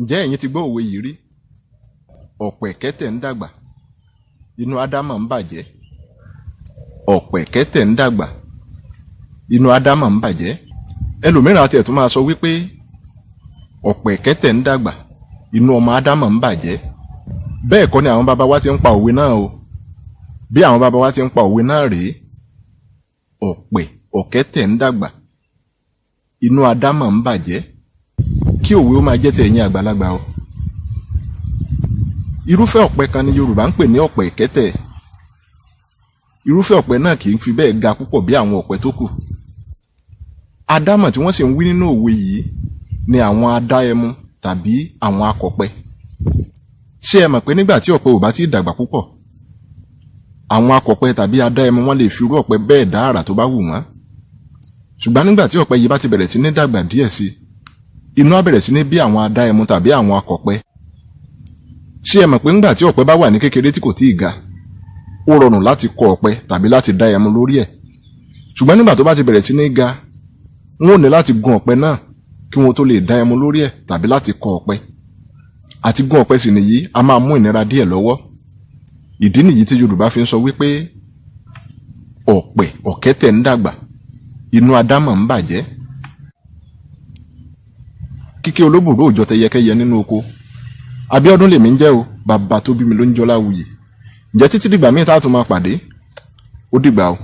Ǹjẹ́ ẹ̀yin ti gbọ́ òwe yìí rí? Ọ̀pẹ̀kẹ́tẹ̀ ń dàgbà, inú Ádámọ̀ ń bàjẹ́. Ọ̀pẹ̀kẹ́tẹ̀ ń dàgbà, inú Ádámọ̀ ń bàjẹ́. Ẹlòmíràn àti ẹ̀tún máa sọ wípé ọ̀pẹ̀kẹ́tẹ̀ ń dàgbà, inú ọmọ Ádámọ̀ ń bàjẹ́. Bẹ́ẹ̀ kọ́ ni àwọn bàbá wa ti ń pa òwe náà o. Bí àwọn bàbá wa ti ń pa òwe náà rèé. Ọ̀kẹ́tẹ̀ ń dàgbà, inú Ádámọ̀ ń bàjẹ́. Kí òwe ó máa jẹ́ tẹ̀yin àgbàlagbà o. Irúfẹ́ ọ̀pẹ kan ni Yorùbá ń pè ní ọ̀pẹ̀kẹ́tẹ̀. Irúfẹ́ ọ̀pẹ náà kì í fi bẹ́ẹ̀ ga púpọ̀ bí àwọn ọ̀pẹ tó kù. Ádámọ̀ tí wọ́n sì ń wí nínú òwe yìí ni àwọn adá ẹmu tàbí àwọn akọ̀pẹ. Ṣé ẹ mọ̀ pé nígbà tí ọ̀pẹ ò bá ti dàgbà púpọ̀, àwọn akọ̀pẹ tàbí adá ẹmu wọ́n lè fi irú ọ̀pẹ bẹ́ẹ̀ dá àrà tó bá wù wọ́n. Ṣùgbọ́n nígbà tí ọ̀pẹ yìí bá ti bẹ̀rẹ̀ sí ní dàgbà díẹ̀ sí, inú á bẹ̀rẹ̀ sí ní bí àwọn adá ẹmu tàbí àwọn akọ̀pẹ. Ṣé ẹ mọ̀ pé nígbà tí ọ̀pẹ bá wà ní kékeré tí kò tíì ga, ó rọrùn láti kọ ọ̀pẹ tàbí láti dá ẹmu lórí ẹ̀. Ṣùgbọ́n nígbà tó bá ti bẹ̀rẹ̀ sí ní ga, wọ́n ò ní láti gun ọ̀pẹ náà kí wọ́n tó lè dá ẹmu lórí ẹ̀ tàbí láti kọ ọ̀pẹ. Àti gun ọ̀pẹ sì nìyí a máa mú ìnira díẹ̀ lọ́wọ́. Ìdí nìyí tí Yorùbá fi ń sọ wípé ọ̀kẹ́tẹ̀ ń dàgbà, inú Ádámọ̀ ń bàjẹ́. Kíké olóbùrò òjọ tẹyẹkẹyẹ nínú oko. Abíọ́dún lèmi ń jẹ́ o, bàbá tó bí mi ló ń jọlá wuyì. Ǹjẹ́ títí dìgbà míì tá a tún máa pàdé, ó dìgbà o.